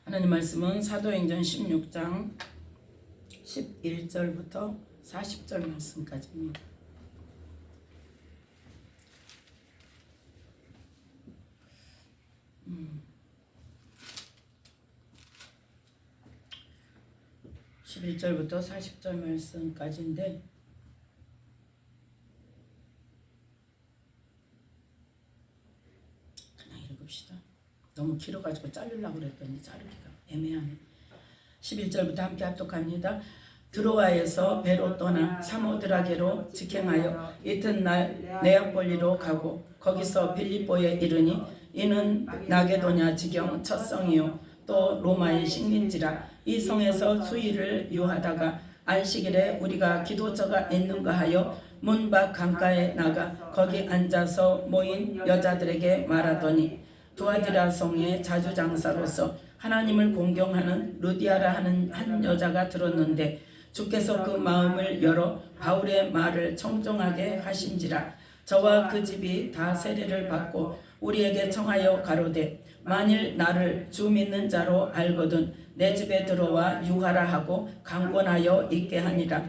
하나님 말씀은 사도행전 16장 11절부터 40절 말씀까지입니다. 음. 11절부터 40절 말씀까지인데 그냥 읽읍시다. 너무 길어가지고 자르려고 그랬더니 자르기가 애매하네. 11절부터 함께 합독합니다. 드로아에서 배로 떠나 사모드라게로 직행하여 이튿날 네아폴리로 가고 거기서 빌립보에 이르니 이는 나게도냐 지경 첫 성이요 또 로마의 식민지라. 이 성에서 수일을 유하다가 안식일에 우리가 기도처가 있는가 하여 문 밖 강가에 나가 거기 앉아서 모인 여자들에게 말하더니 두아디라 성의 자주장사로서 하나님을 공경하는 루디아라 하는 한 여자가 들었는데 주께서 그 마음을 열어 바울의 말을 청종하게 하신지라. 저와 그 집이 다 세례를 받고 우리에게 청하여 가로되 만일 나를 주 믿는 자로 알거든 내 집에 들어와 유하라 하고 강권하여 있게 하니라.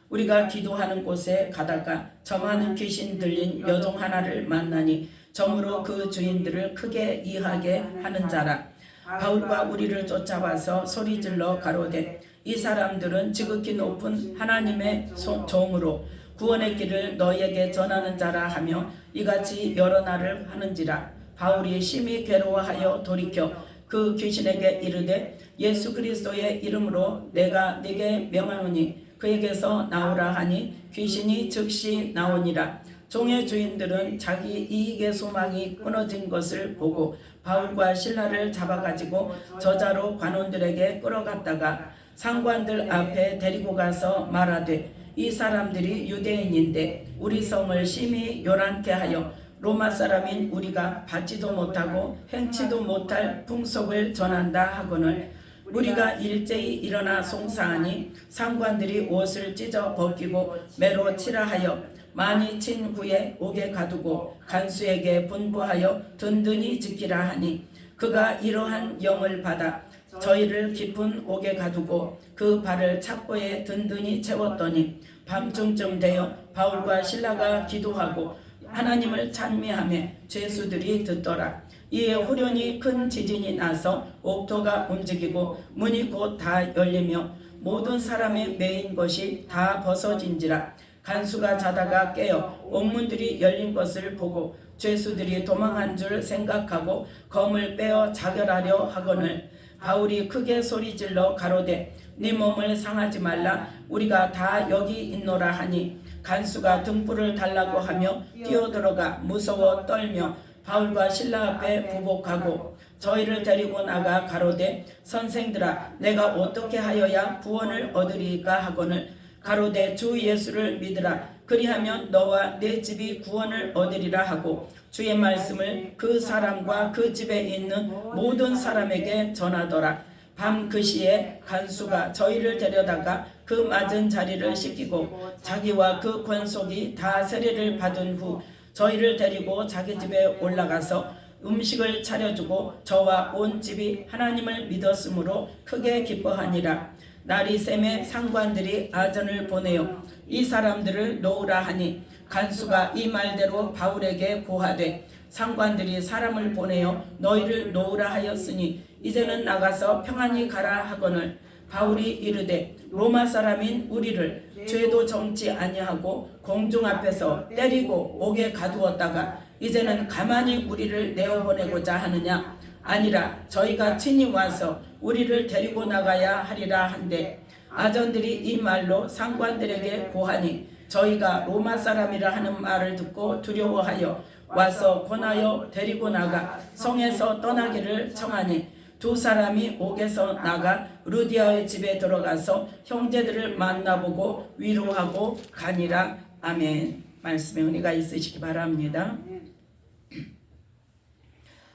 우리가 기도하는 곳에 가다가 점하는 귀신 들린 여종 하나를 만나니 점으로 그 주인들을 크게 이하게 하는 자라. 바울과 우리를 쫓아와서 소리질러 가로되 이 사람들은 지극히 높은 하나님의 종으로 구원의 길을 너희에게 전하는 자라 하며 이같이 여러 날을 하는지라. 바울이 심히 괴로워하여 돌이켜 그 귀신에게 이르되 예수 그리스도의 이름으로 내가 네게 명하노니 그에게서 나오라 하니 귀신이 즉시 나오니라. 종의 주인들은 자기 이익의 소망이 끊어진 것을 보고 바울과 실라를 잡아가지고 저자로 관원들에게 끌어갔다가 상관들 앞에 데리고 가서 말하되 이 사람들이 유대인인데 우리 성을 심히 요란케 하여 로마 사람인 우리가 받지도 못하고 행치도 못할 풍속을 전한다 하거늘 우리가 일제히 일어나 송사하니 상관들이 옷을 찢어 벗기고 매로 치라 하여 많이 친 후에 옥에 가두고 간수에게 분부하여 든든히 지키라 하니 그가 이러한 영을 받아 저희를 깊은 옥에 가두고 그 발을 착고에 든든히 채웠더니 밤중쯤 되어 바울과 실라가 기도하고 하나님을 찬미하며 죄수들이 듣더라. 이에 후련히 큰 지진이 나서 옥토가 움직이고 문이 곧 다 열리며 모든 사람의 매인 것이 다 벗어진지라. 간수가 자다가 깨어 옥문들이 열린 것을 보고 죄수들이 도망한 줄 생각하고 검을 빼어 자결하려 하거늘 바울이 크게 소리질러 가로되 네 몸을 상하지 말라 우리가 다 여기 있노라 하니 간수가 등불을 달라고 하며 뛰어들어가 무서워 떨며 바울과 실라 앞에 부복하고 저희를 데리고 나가 가로되 선생들아 내가 어떻게 하여야 구원을 얻으리까 하거늘 가로되 주 예수를 믿으라 그리하면 너와 내 집이 구원을 얻으리라 하고 주의 말씀을 그 사람과 그 집에 있는 모든 사람에게 전하더라. 밤 그 시에 간수가 저희를 데려다가 그 맞은 자리를 씻기고 자기와 그 권속이 다 세례를 받은 후 저희를 데리고 자기 집에 올라가서 음식을 차려주고 저와 온 집이 하나님을 믿었으므로 크게 기뻐하니라. 날이 샘에 상관들이 아전을 보내어 이 사람들을 놓으라 하니 간수가 이 말대로 바울에게 고하되 상관들이 사람을 보내어 너희를 놓으라 하였으니 이제는 나가서 평안히 가라 하거늘 바울이 이르되 로마 사람인 우리를 죄도 정치 아니하고 공중 앞에서 때리고 옥에 가두었다가 이제는 가만히 우리를 내어보내고자 하느냐. 아니라 저희가 친히 와서 우리를 데리고 나가야 하리라 한데 아전들이 이 말로 상관들에게 고하니 저희가 로마 사람이라 하는 말을 듣고 두려워하여 와서 권하여 데리고 나가 성에서 떠나기를 청하니 두 사람이 옥에서 나가 루디아의 집에 들어가서 형제들을 만나보고 위로하고 가니라. 아멘. 말씀에 은혜가 있으시기 바랍니다.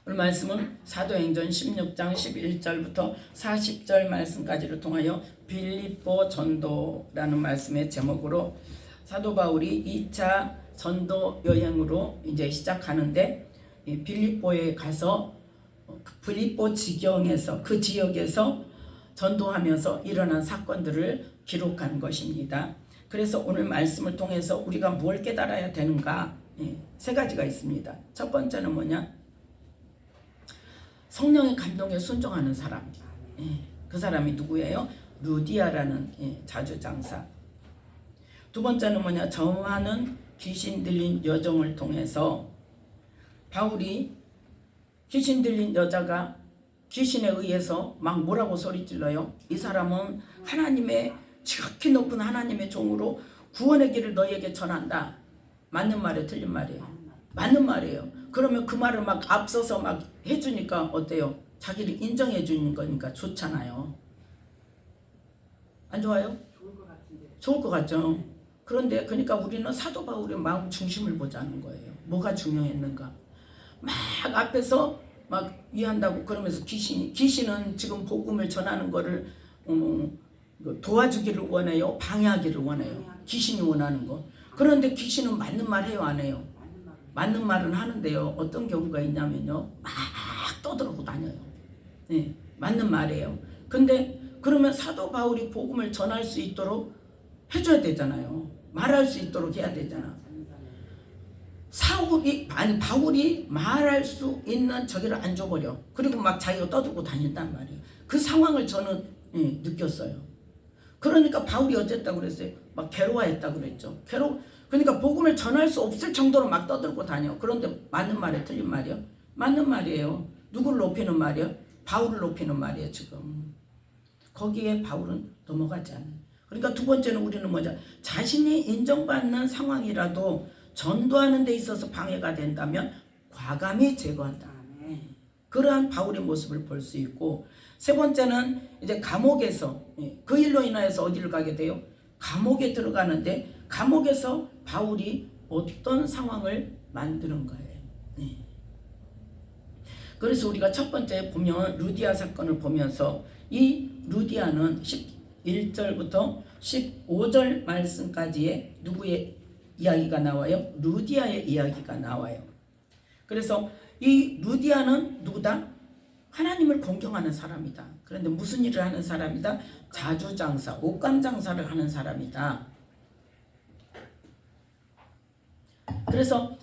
오늘 말씀은 사도행전 16장 11절부터 40절 말씀까지를 통하여 빌립보 전도라는 말씀의 제목으로 사도 바울이 2차 전도 여행으로 이제 시작하는데 빌립보에 가서 빌립보 지경에서 그 지역에서 전도하면서 일어난 사건들을 기록한 것입니다. 그래서 오늘 말씀을 통해서 우리가 뭘 깨달아야 되는가? 세 가지가 있습니다. 첫 번째는 뭐냐? 성령의 감동에 순종하는 사람. 그 사람이 누구예요? 루디아라는 자주장사. 두 번째는 뭐냐? 정하는 귀신 들린 여정을 통해서 바울이 귀신 들린 여자가 귀신에 의해서 막 뭐라고 소리질러요? 이 사람은 하나님의 지극히 높은 하나님의 종으로 구원의 길을 너희에게 전한다. 맞는 말이에요? 틀린 말이에요? 맞는 말이에요. 그러면 그 말을 막 앞서서 막 해주니까 어때요? 자기를 인정해 주는 거니까 좋잖아요. 안 좋아요? 좋을 것 같은데. 좋을 것 같죠. 그런데 그러니까 우리는 사도 바울의 마음 중심을 보자는 거예요. 뭐가 중요했는가? 막 앞에서 막 위한다고 그러면서 귀신은 지금 복음을 전하는 거를 도와주기를 원해요? 방해하기를 원해요? 귀신이 원하는 거. 그런데 귀신은 맞는 말 해요? 안 해요? 맞는 말은 하는데요. 어떤 경우가 있냐면요. 막 떠들고 다녀요. 네, 맞는 말이에요. 근데 그러면 사도 바울이 복음을 전할 수 있도록 해줘야 되잖아요. 말할 수 있도록 해야 되잖아. 바울이 말할 수 있는 저기를 안 줘버려. 그리고 막 자기가 떠들고 다닌단 말이에요. 그 상황을 저는 느꼈어요. 그러니까 바울이 어쨌다고 그랬어요? 막 괴로워했다고 그랬죠. 그러니까 복음을 전할 수 없을 정도로 막 떠들고 다녀. 그런데 맞는 말이에요? 틀린 말이에요? 맞는 말이에요. 누구를 높이는 말이에요? 바울을 높이는 말이에요 지금. 거기에 바울은 넘어가지 않아요. 그러니까 두 번째는 우리는 뭐죠? 자신이 인정받는 상황이라도 전도하는 데 있어서 방해가 된다면 과감히 제거한다. 그러한 바울의 모습을 볼 수 있고, 세 번째는 이제 감옥에서 그 일로 인하여서 어디를 가게 돼요? 감옥에 들어가는데 감옥에서 바울이 어떤 상황을 만드는 거예요. 그래서 우리가 첫 번째 보면 루디아 사건을 보면서 이 루디아는 11절부터 15절 말씀까지의 누구의 이야기가 나와요? 루디아의 이야기가 나와요. 그래서 이 루디아는 누구다? 하나님을 공경하는 사람이다. 그런데 무슨 일을 하는 사람이다? 자주장사, 옷감 장사를 하는 사람이다. 그래서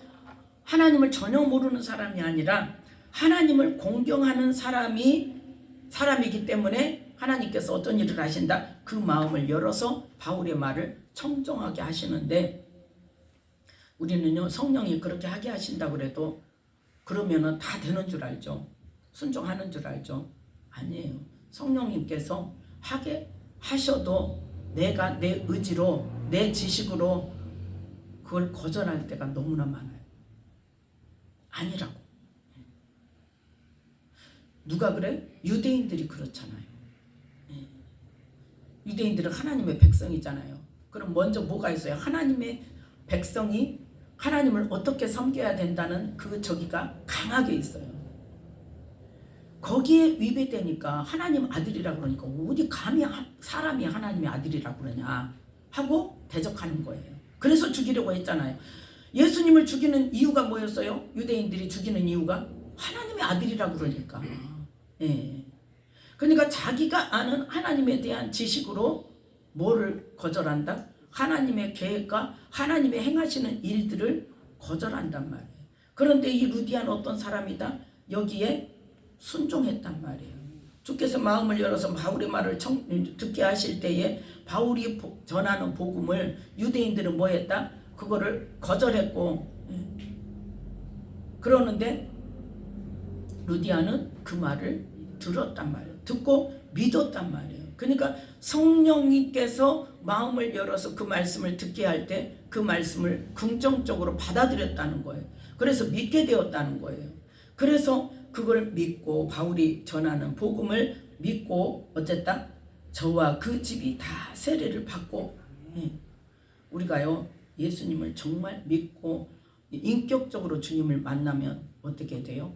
하나님을 전혀 모르는 사람이 아니라 하나님을 공경하는 사람이기 때문에 하나님께서 어떤 일을 하신다? 그 마음을 열어서 바울의 말을 청정하게 하시는데, 우리는요 성령이 그렇게 하게 하신다고 그래도 그러면은 다 되는 줄 알죠. 순종하는 줄 알죠. 아니에요. 성령님께서 하게 하셔도 내가 내 의지로 내 지식으로 그걸 거절할 때가 너무나 많아요. 아니라고. 누가 그래? 유대인들이 그렇잖아요. 유대인들은 하나님의 백성이잖아요. 그럼 먼저 뭐가 있어요? 하나님의 백성이 하나님을 어떻게 섬겨야 된다는 그 저기가 강하게 있어요. 거기에 위배되니까 하나님 아들이라 그러니까 어디 감히 사람이 하나님의 아들이라 그러냐 하고 대적하는 거예요. 그래서 죽이려고 했잖아요. 예수님을 죽이는 이유가 뭐였어요? 유대인들이 죽이는 이유가 하나님의 아들이라 그러니까. 그러니까 자기가 아는 하나님에 대한 지식으로 뭐를 거절한다? 하나님의 계획과 하나님의 행하시는 일들을 거절한단 말이에요. 그런데 이 루디아는 어떤 사람이다? 여기에 순종했단 말이에요. 주께서 마음을 열어서 바울의 말을 듣게 하실 때에 바울이 전하는 복음을 유대인들은 뭐 했다? 그거를 거절했고, 그러는데 루디아는 그 말을 들었단 말이에요. 듣고 믿었단 말이에요. 그러니까 성령님께서 마음을 열어서 그 말씀을 듣게 할 때 그 말씀을 긍정적으로 받아들였다는 거예요. 그래서 믿게 되었다는 거예요. 그래서 그걸 믿고 바울이 전하는 복음을 믿고 어쨌다? 저와 그 집이 다 세례를 받고, 우리가요 예수님을 정말 믿고 인격적으로 주님을 만나면 어떻게 돼요?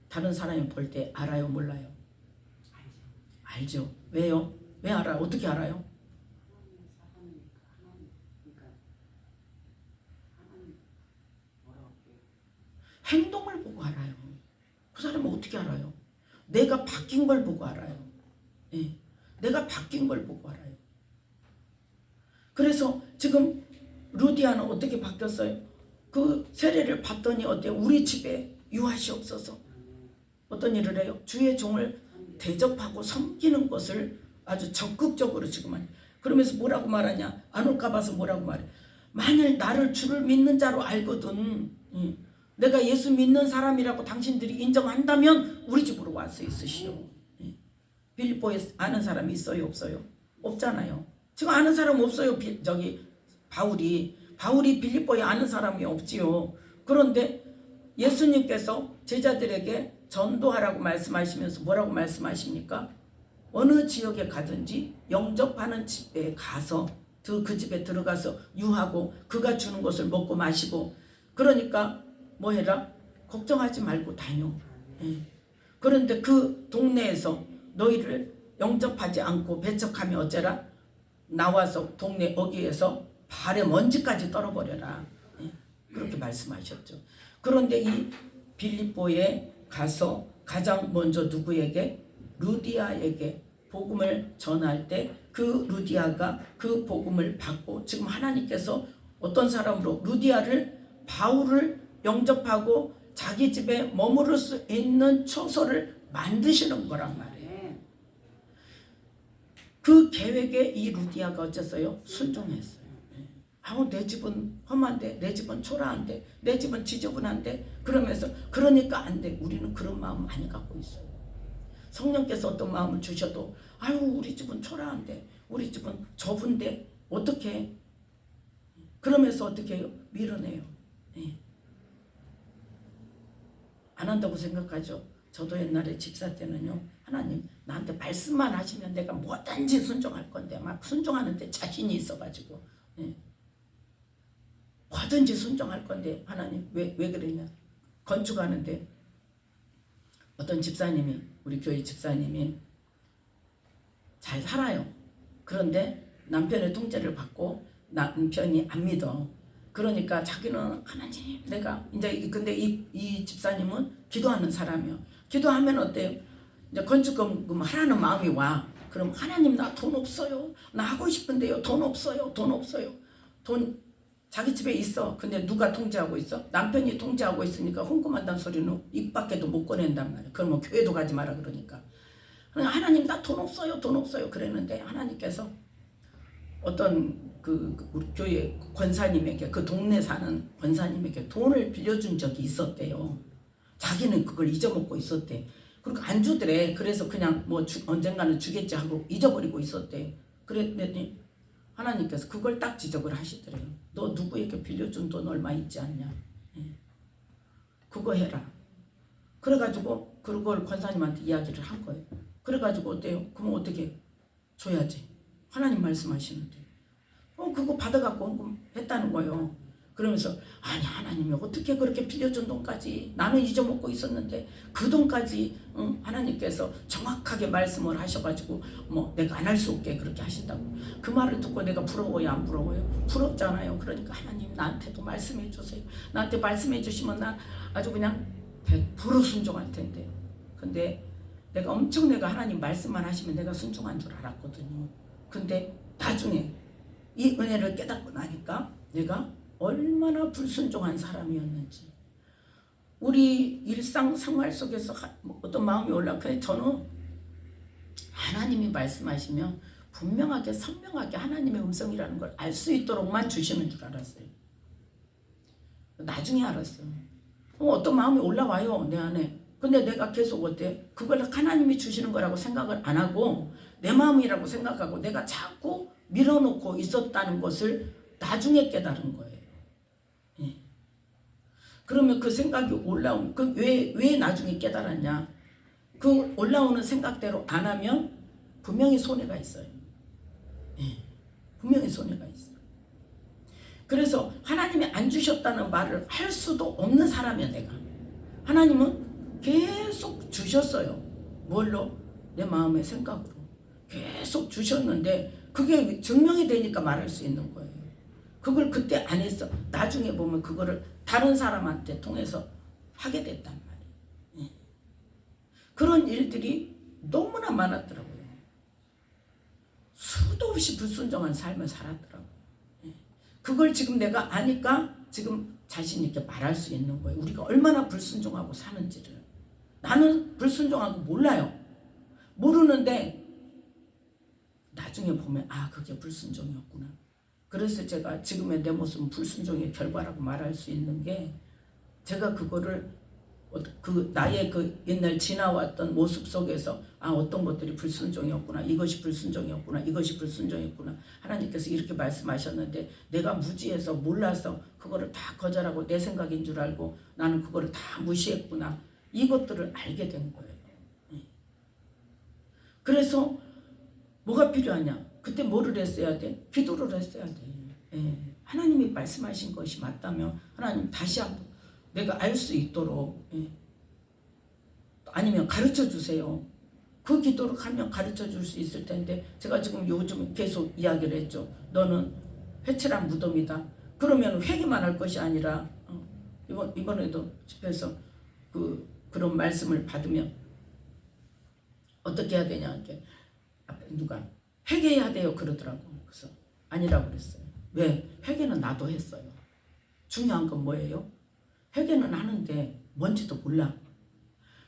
다른 사람이 볼 때 알아요? 몰라요? 알죠. 왜요? 왜 알아요? 어떻게 알아요? 행동을 보고 알아요. 그 사람은 어떻게 알아요? 내가 바뀐 걸 보고 알아요. 예. 내가 바뀐 걸 보고 알아요. 그래서 지금 루디아는 어떻게 바뀌었어요? 그 세례를 받더니 어때요? 우리 집에 유하시옵소서. 어떤 일을 해요? 주의 종을 대접하고 섬기는 것을 아주 적극적으로 지금 하니. 그러면서 뭐라고 말하냐? 안 올까 봐서 뭐라고 말해? 만일 나를 주를 믿는 자로 알거든, 내가 예수 믿는 사람이라고 당신들이 인정한다면 우리 집으로 와서 있으시오. 빌립보에 아는 사람이 있어요? 없어요? 없잖아요. 지금 아는 사람 없어요. 바울이 빌립보에 아는 사람이 없지요. 그런데 예수님께서 제자들에게 전도하라고 말씀하시면서 뭐라고 말씀하십니까? 어느 지역에 가든지 영접하는 집에 가서 그 집에 들어가서 유하고 그가 주는 것을 먹고 마시고, 그러니까 뭐 해라? 걱정하지 말고 다녀. 그런데 그 동네에서 너희를 영접하지 않고 배척하면 어쩌라? 나와서 동네 어귀에서 발에 먼지까지 떨어버려라. 그렇게 말씀하셨죠. 그런데 이 빌립보에 가서 가장 먼저 누구에게? 루디아에게 복음을 전할 때 그 루디아가 그 복음을 받고 지금 하나님께서 어떤 사람으로 루디아를 바울을 영접하고 자기 집에 머무를 수 있는 처소를 만드시는 거란 말이에요. 그 계획에 이 루디아가 어쨌어요? 순종했어요. 아우 내 집은 험한데, 내 집은 초라한데, 내 집은 지저분한데, 그러면서 그러니까 안 돼. 우리는 그런 마음 많이 갖고 있어요. 성령께서 어떤 마음을 주셔도 아유 우리 집은 초라한데, 우리 집은 좁은데 어떻게? 그러면서 어떻게 해요? 밀어내요. 안 한다고 생각하죠. 저도 옛날에 집사 때는요, 하나님 나한테 말씀만 하시면 내가 뭐든지 순종할 건데, 막 순종하는데 자신이 있어가지고 뭐든지 순종할 건데 하나님 왜 그러냐? 건축하는데 어떤 집사님이, 우리 교회 집사님이 잘 살아요. 그런데 남편의 통제를 받고 남편이 안 믿어. 그러니까 자기는 하나님 내가 이제, 근데 이 집사님은 기도하는 사람이요. 기도하면 어때요? 이제 건축금 하라는 마음이 와. 그럼 하나님 나 돈 없어요. 나 하고 싶은데요. 돈 없어요. 돈 자기 집에 있어. 근데 누가 통제하고 있어? 남편이 통제하고 있으니까 헌금한다는 소리는 입 밖에도 못 꺼낸단 말이야. 그러면 교회도 가지 마라 그러니까. 하나님 나 돈 없어요. 그랬는데 하나님께서 어떤 우리 교회 권사님에게, 그 동네 사는 권사님에게 돈을 빌려준 적이 있었대요. 자기는 그걸 잊어먹고 있었대. 그리고 안 주더래. 그래서 그냥 뭐 언젠가는 주겠지 하고 잊어버리고 있었대. 그랬더니 하나님께서 그걸 딱 지적을 하시더래요. 너 누구에게 빌려준 돈 얼마 있지 않냐? 그거 해라. 그래가지고 그걸 권사님한테 이야기를 한 거예요. 그래가지고 어때요? 그럼 어떻게 줘야지? 하나님 말씀하시는데 그거 받아갖고 헌금했다는 거예요. 그러면서 아니 하나님이 어떻게 그렇게 빌려준 돈까지, 나는 잊어먹고 있었는데 그 돈까지 하나님께서 정확하게 말씀을 하셔가지고 뭐 내가 안 할 수 없게 그렇게 하신다고. 그 말을 듣고 내가 부러워요 안 부러워요? 부럽잖아요. 그러니까 하나님 나한테도 말씀해 주세요. 나한테 말씀해 주시면 난 아주 그냥 100% 순종할 텐데. 근데 내가 하나님 말씀만 하시면 내가 순종한 줄 알았거든요. 근데 나중에 이 은혜를 깨닫고 나니까 내가 얼마나 불순종한 사람이었는지, 우리 일상생활 속에서 어떤 마음이 올라가요. 저는 하나님이 말씀하시면 분명하게 선명하게 하나님의 음성이라는 걸 알 수 있도록만 주시는 줄 알았어요. 나중에 알았어요. 어떤 마음이 올라와요 내 안에. 근데 내가 계속 어때? 그걸 하나님이 주시는 거라고 생각을 안 하고 내 마음이라고 생각하고 내가 자꾸 밀어놓고 있었다는 것을 나중에 깨달은 거예요. 그러면 그 생각이 올라오면 왜 나중에 깨달았냐? 그 올라오는 생각대로 안 하면 분명히 손해가 있어요. 분명히 손해가 있어요. 그래서 하나님이 안 주셨다는 말을 할 수도 없는 사람이야 내가. 하나님은 계속 주셨어요. 뭘로? 내 마음의 생각으로 계속 주셨는데 그게 증명이 되니까 말할 수 있는 거예요. 그걸 그때 안 했어. 나중에 보면 그거를 다른 사람한테 통해서 하게 됐단 말이에요. 그런 일들이 너무나 많았더라고요. 수도 없이 불순종한 삶을 살았더라고요. 그걸 지금 내가 아니까 지금 자신 있게 말할 수 있는 거예요. 우리가 얼마나 불순종하고 사는지를. 나는 불순종하고 몰라요. 모르는데 나중에 보면 아, 그게 불순종이었구나. 그래서 제가 지금의 내 모습은 불순종의 결과라고 말할 수 있는 게, 제가 그거를 그 나의 그 옛날 지나왔던 모습 속에서 아, 어떤 것들이 불순종이었구나, 이것이 불순종이었구나, 이것이 불순종이었구나. 하나님께서 이렇게 말씀하셨는데 내가 무지해서 몰라서 그거를 다 거절하고 내 생각인 줄 알고 나는 그거를 다 무시했구나. 이것들을 알게 된 거예요. 그래서 뭐가 필요하냐? 그때 뭐를 했어야 돼? 기도를 했어야 돼. 하나님이 말씀하신 것이 맞다면 하나님 다시 한번 내가 알 수 있도록, 아니면 가르쳐 주세요. 그 기도를 하면 가르쳐 줄 수 있을 텐데, 제가 지금 요즘 계속 이야기를 했죠. 너는 회칠한 무덤이다. 그러면 회개만 할 것이 아니라 이번에도 집에서 그런 말씀을 받으면 어떻게 해야 되냐, 이렇게 앞에 누가 회개해야 돼요 그러더라고. 그래서 아니라고 그랬어요. 왜? 회개는 나도 했어요. 중요한 건 뭐예요? 회개는 하는데 뭔지도 몰라.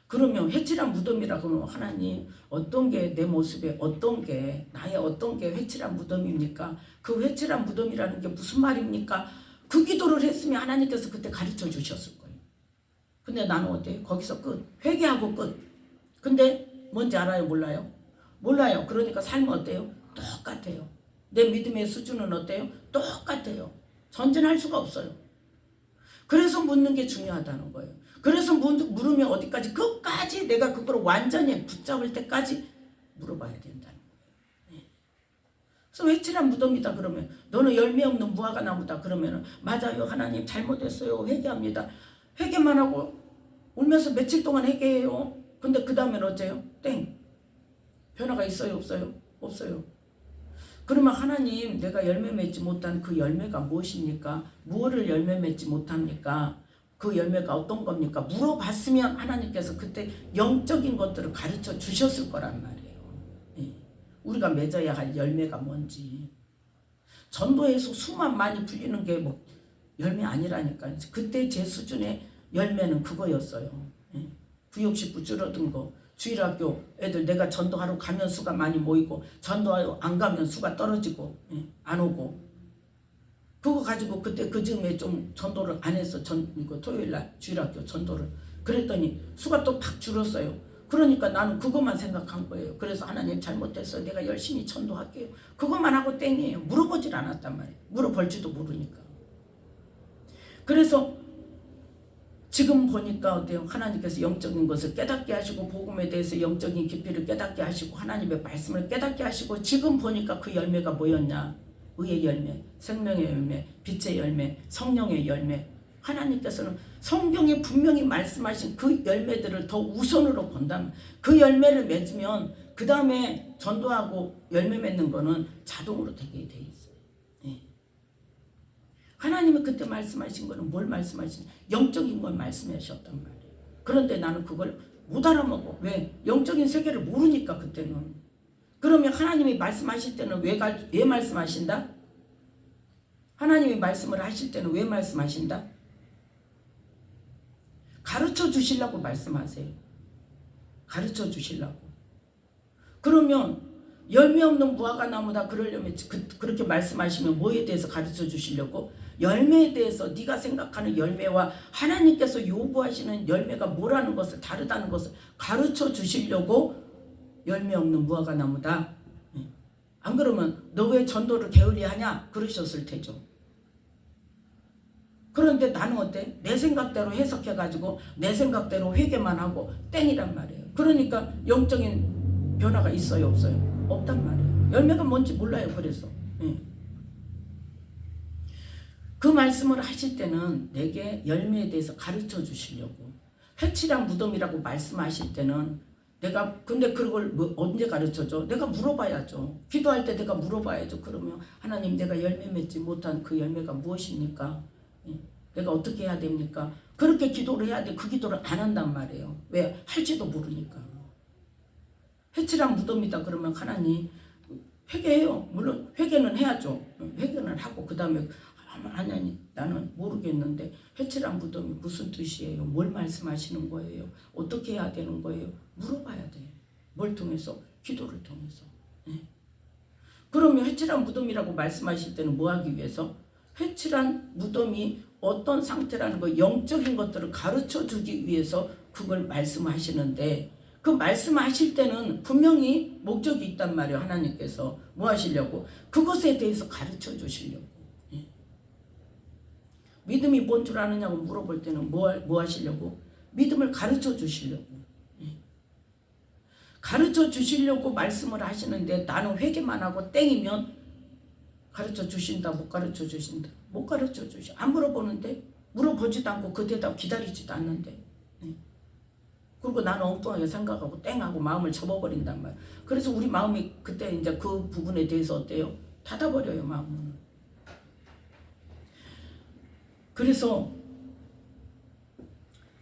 그러면 회칠한 무덤이라고 하면 하나님 어떤 게 내 모습에, 어떤 게 나의 어떤 게 회칠한 무덤입니까? 그 회칠한 무덤이라는 게 무슨 말입니까? 그 기도를 했으면 하나님께서 그때 가르쳐 주셨을 거예요. 근데 나는 어때요? 거기서 끝. 회개하고 끝. 근데 뭔지 알아요? 몰라요? 몰라요. 그러니까 삶은 어때요? 똑같아요. 내 믿음의 수준은 어때요? 똑같아요. 전진할 수가 없어요. 그래서 묻는 게 중요하다는 거예요. 그래서 물으면 어디까지? 끝까지 내가 그걸 완전히 붙잡을 때까지 물어봐야 된다는 거예요. 그래서 회칠한 무덤이다 그러면, 너는 열매 없는 무화과 나무다 그러면, 맞아요 하나님 잘못했어요 회개합니다. 회개만 하고 울면서 며칠 동안 회개해요. 근데 그 다음엔 어째요? 땡. 변화가 있어요 없어요? 없어요. 그러면 하나님 내가 열매 맺지 못한 그 열매가 무엇입니까? 무엇을 열매 맺지 못합니까? 그 열매가 어떤 겁니까? 물어봤으면 하나님께서 그때 영적인 것들을 가르쳐 주셨을 거란 말이에요. 우리가 맺어야 할 열매가 뭔지. 전도에서 수만 많이 불리는 게 뭐 열매 아니라니까요. 그때 제 수준의 열매는 그거였어요. 구역식구 줄어든 거. 주일학교 애들 내가 전도하러 가면 수가 많이 모이고, 전도하러 안 가면 수가 떨어지고, 안 오고. 그거 가지고 그때 그 즈음에 좀 전도를 안 했어. 이거 토요일날 주일학교 전도를. 그랬더니 수가 또 팍 줄었어요. 그러니까 나는 그것만 생각한 거예요. 그래서 하나님 잘못했어요. 내가 열심히 전도할게요. 그것만 하고 땡이에요. 물어보질 않았단 말이에요. 물어볼지도 모르니까. 그래서 지금 보니까 어때요? 하나님께서 영적인 것을 깨닫게 하시고, 복음에 대해서 영적인 깊이를 깨닫게 하시고, 하나님의 말씀을 깨닫게 하시고, 지금 보니까 그 열매가 뭐였냐? 의의 열매, 생명의 열매, 빛의 열매, 성령의 열매. 하나님께서는 성경에 분명히 말씀하신 그 열매들을 더 우선으로 본다면, 그 열매를 맺으면 그 다음에 전도하고 열매 맺는 거는 자동으로 되게 돼 있어요. 하나님이 그때 말씀하신 거는 뭘 말씀하신? 영적인 걸 말씀하셨단 말이에요. 그런데 나는 그걸 못 알아먹어. 왜? 영적인 세계를 모르니까 그때는. 그러면 하나님이 말씀하실 때는 왜 말씀하신다? 하나님이 말씀을 하실 때는 왜 말씀하신다? 가르쳐 주시려고 말씀하세요. 가르쳐 주시려고. 그러면 열매 없는 무화과 나무다 그러려면 그렇게 말씀하시면 뭐에 대해서 가르쳐 주시려고? 열매에 대해서, 네가 생각하는 열매와 하나님께서 요구하시는 열매가 뭐라는 것을, 다르다는 것을 가르쳐 주시려고 열매 없는 무화과 나무다. 안 그러면 너 왜 전도를 게으리하냐 그러셨을 테죠. 그런데 나는 어때? 내 생각대로 해석해가지고 내 생각대로 회개만 하고 땡이란 말이에요. 그러니까 영적인 변화가 있어요 없어요? 없단 말이에요. 열매가 뭔지 몰라요. 그래서 그 말씀을 하실 때는 내게 열매에 대해서 가르쳐 주시려고, 회칠한 무덤이라고 말씀하실 때는 내가, 근데 그걸 언제 가르쳐줘? 내가 물어봐야죠. 기도할 때 내가 물어봐야죠. 그러면 하나님 내가 열매 맺지 못한 그 열매가 무엇입니까? 내가 어떻게 해야 됩니까? 그렇게 기도를 해야 돼. 그 기도를 안 한단 말이에요. 왜? 할지도 모르니까. 해칠한 무덤이다 그러면 하나님 회개해요. 물론 회개는 해야죠. 회개는 하고 그 다음에 아니 나는 모르겠는데 해칠한 무덤이 무슨 뜻이에요? 뭘 말씀하시는 거예요? 어떻게 해야 되는 거예요? 물어봐야 돼. 뭘 통해서? 기도를 통해서. 네. 그러면 해칠한 무덤이라고 말씀하실 때는 뭐 하기 위해서? 해칠한 무덤이 어떤 상태라는 거, 영적인 것들을 가르쳐 주기 위해서 그걸 말씀하시는데, 그 말씀하실 때는 분명히 목적이 있단 말이에요. 하나님께서 뭐 하시려고? 그것에 대해서 가르쳐 주시려고. 예. 믿음이 뭔 줄 아느냐고 물어볼 때는 뭐 하시려고? 믿음을 가르쳐 주시려고. 예. 가르쳐 주시려고 말씀을 하시는데, 나는 회개만 하고 땡이면 가르쳐 주신다, 못 가르쳐 주신다, 못 가르쳐 주시. 안 물어보는데, 물어보지도 않고 그 대답 기다리지도 않는데. 네. 그리고 나는 엉뚱하게 생각하고 땡하고 마음을 접어버린단 말이야. 그래서 우리 마음이 그때 이제 그 부분에 대해서 어때요? 닫아버려요, 마음은. 그래서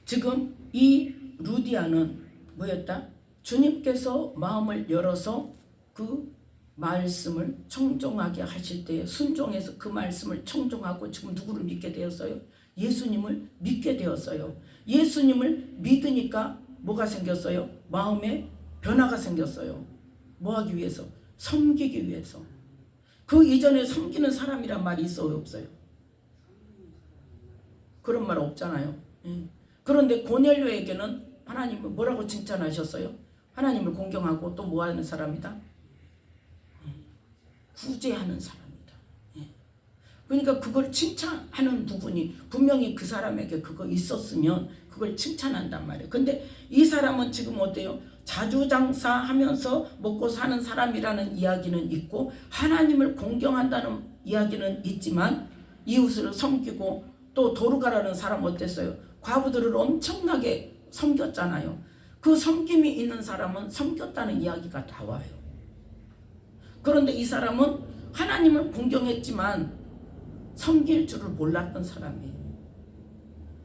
지금 이 루디아는 뭐였다? 주님께서 마음을 열어서 그 말씀을 청종하게 하실 때 순종해서 그 말씀을 청종하고 지금 누구를 믿게 되었어요? 예수님을 믿게 되었어요. 예수님을 믿으니까 뭐가 생겼어요? 마음에 변화가 생겼어요. 뭐 하기 위해서? 섬기기 위해서. 그 이전에 섬기는 사람이란 말이 있어요, 없어요? 그런 말 없잖아요. 그런데 고넬료에게는 하나님은 뭐라고 칭찬하셨어요? 하나님을 공경하고 또 뭐 하는 사람이다? 구제하는 사람이다. 그러니까 그걸 칭찬하는 부분이 분명히 그 사람에게 그거 있었으면 그걸 칭찬한단 말이에요. 근데 이 사람은 지금 어때요? 자주장사하면서 먹고 사는 사람이라는 이야기는 있고 하나님을 공경한다는 이야기는 있지만 이웃을 섬기고 또 도르가라는 사람 어땠어요? 과부들을 엄청나게 섬겼잖아요. 그 섬김이 있는 사람은 섬겼다는 이야기가 나와요. 그런데 이 사람은 하나님을 공경했지만 섬길 줄을 몰랐던 사람이에요.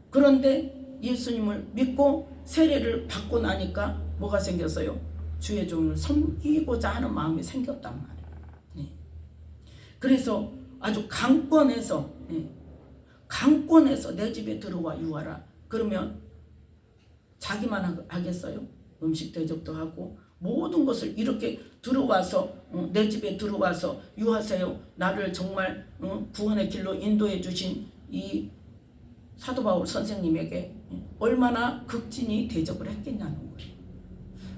그런데 예수님을 믿고 세례를 받고 나니까 뭐가 생겼어요? 주의 종을 섬기고자 하는 마음이 생겼단 말이에요. 네. 그래서 아주 강권해서 내 집에 들어와 유하라. 그러면 자기만 하겠어요? 음식 대접도 하고 모든 것을 이렇게 들어와서 내 집에 들어와서 유하세요. 나를 정말 구원의 길로 인도해 주신 이 사도 바울 선생님에게 얼마나 극진히 대접을 했겠냐는 거예요.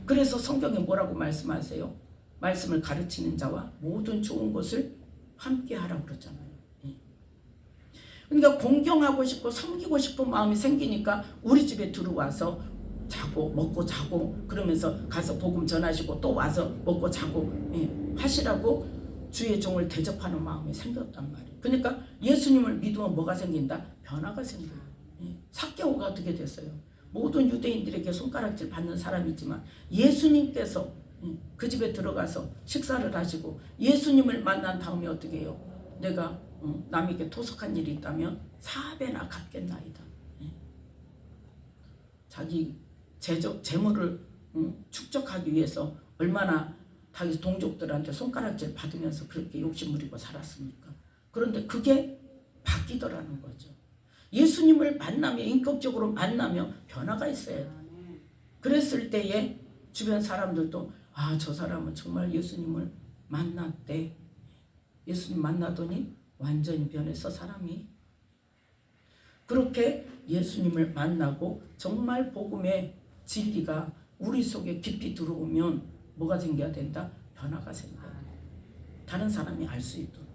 그래서 성경에 뭐라고 말씀하세요? 말씀을 가르치는 자와 모든 좋은 것을 함께 하라고 그러잖아요. 그러니까 공경하고 싶고 섬기고 싶은 마음이 생기니까 우리 집에 들어와서 자고 먹고 자고 그러면서 가서 복음 전하시고 또 와서 먹고 자고 하시라고 주의 종을 대접하는 마음이 생겼단 말이에요. 그러니까 예수님을 믿으면 뭐가 생긴다? 변화가 생겨요. 삭개오가 어떻게 됐어요? 모든 유대인들에게 손가락질 받는 사람이지만 예수님께서 그 집에 들어가서 식사를 하시고 예수님을 만난 다음에 어떻게 해요? 내가 남에게 토속한 일이 있다면 4배나 갚겠나이다. 자기 재물을 축적하기 위해서 얼마나 자기 동족들한테 손가락질 받으면서 그렇게 욕심부리고 살았습니까? 그런데 그게 바뀌더라는 거죠. 예수님을 만나며 인격적으로 만나며 변화가 있어요. 그랬을 때에 주변 사람들도 저 사람은 정말 예수님을 만났대. 예수님 만나더니 완전히 변해서 사람이 그렇게 예수님을 만나고 정말 복음의 진리가 우리 속에 깊이 들어오면 뭐가 생겨야 된다? 변화가 생겨야 된다. 다른 사람이 알 수 있도록.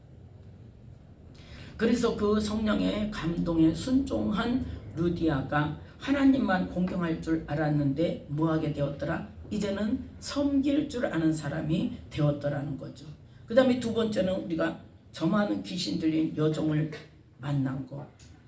그래서 그 성령의 감동에 순종한 루디아가 하나님만 공경할 줄 알았는데 뭐하게 되었더라? 이제는 섬길 줄 아는 사람이 되었더라는 거죠. 그 다음에 두 번째는 우리가 저 많은 귀신 들린 여종을 만난 거.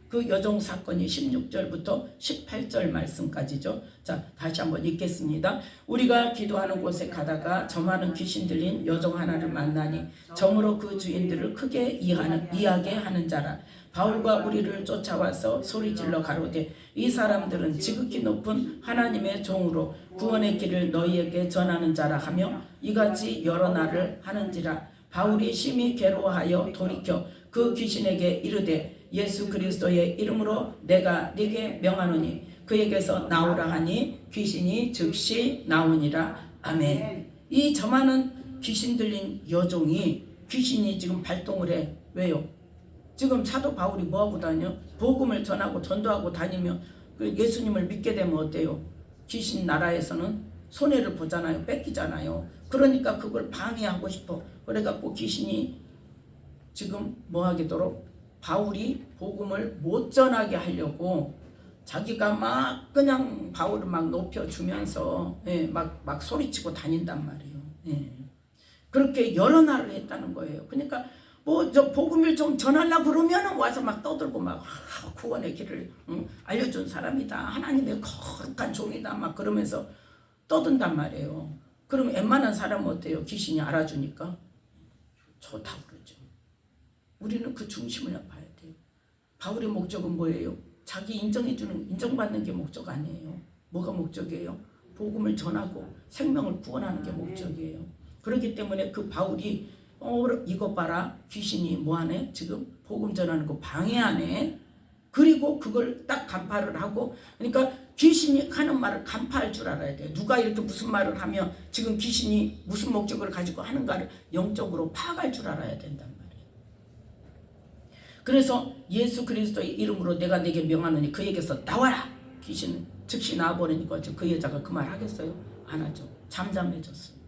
그 여종 사건이 16절부터 18절 말씀까지죠. 자, 다시 한번 읽겠습니다. 우리가 기도하는 곳에 가다가 저 많은 귀신 들린 여종 하나를 만나니 점으로 그 주인들을 크게 이해하게 하는 자라. 바울과 우리를 쫓아와서 소리질러 가로되 이 사람들은 지극히 높은 하나님의 종으로 구원의 길을 너희에게 전하는 자라 하며 이같이 여러 날을 하는지라. 바울이 심히 괴로워하여 돌이켜 그 귀신에게 이르되 예수 그리스도의 이름으로 내가 네게 명하노니 그에게서 나오라 하니 귀신이 즉시 나오니라. 아멘. 이 저 많은 귀신 들린 여종이 귀신이 지금 발동을 해. 왜요? 지금 사도 바울이 뭐하고 다녀? 복음을 전하고 전도하고 다니며 그 예수님을 믿게 되면 어때요? 귀신 나라에서는 손해를 보잖아요. 뺏기잖아요. 그러니까 그걸 방해하고 싶어. 그래갖고 귀신이 지금 뭐하게도록 바울이 복음을 못 전하게 하려고 자기가 막 그냥 바울을 막 높여주면서 막 소리치고 다닌단 말이에요. 그렇게 여러 날을 했다는 거예요. 그러니까 뭐 저 복음을 좀 전하려고 그러면 와서 막 떠들고 막 구원의 길을 알려준 사람이다. 하나님의 거룩한 종이다. 막 그러면서 떠든단 말이에요. 그럼 웬만한 사람은 어때요? 귀신이 알아주니까 좋다고 그러죠. 우리는 그 중심을 봐야 돼요. 바울의 목적은 뭐예요? 자기 인정받는 게 목적 아니에요. 뭐가 목적이에요? 복음을 전하고 생명을 구원하는 게 목적이에요. 그렇기 때문에 그 바울이 이것 봐라, 귀신이 뭐하네? 지금 복음 전하는 거 방해하네. 그리고 그걸 딱 간파를 하고, 그러니까 귀신이 하는 말을 간파할 줄 알아야 돼요. 누가 이렇게 무슨 말을 하면 지금 귀신이 무슨 목적을 가지고 하는가를 영적으로 파악할 줄 알아야 된단 말이에요. 그래서 예수 그리스도의 이름으로 내가 네게 명하노니 그에게서 나와라. 귀신은 즉시 나와버리니까 그 여자가 그 말 하겠어요? 안 하죠. 잠잠해졌어요.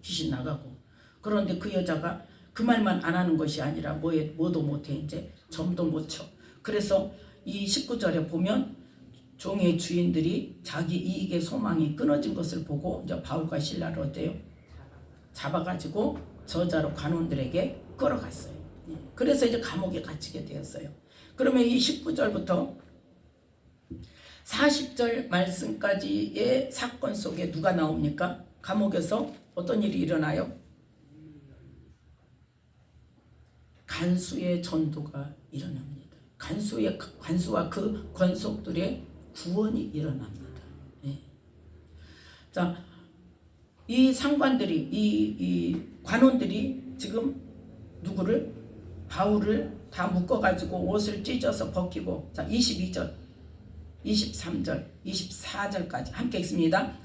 귀신 나가고. 그런데 그 여자가 그 말만 안 하는 것이 아니라 뭐도 못해. 이제 점도 못 쳐. 그래서 이 19절에 보면 종의 주인들이 자기 이익의 소망이 끊어진 것을 보고 이제 바울과 실라를 어때요? 잡아가지고 저자로 관원들에게 끌어갔어요. 그래서 이제 감옥에 갇히게 되었어요. 그러면 이 19절부터 40절 말씀까지의 사건 속에 누가 나옵니까? 감옥에서 어떤 일이 일어나요? 간수의 전도가 일어납니다. 간수와 그 권속들의 구원이 일어납니다. 자, 이 상관들이 이 관원들이 지금 누구를? 바울을 다 묶어가지고 옷을 찢어서 벗기고, 자 22절, 23절, 24절까지 함께 읽습니다.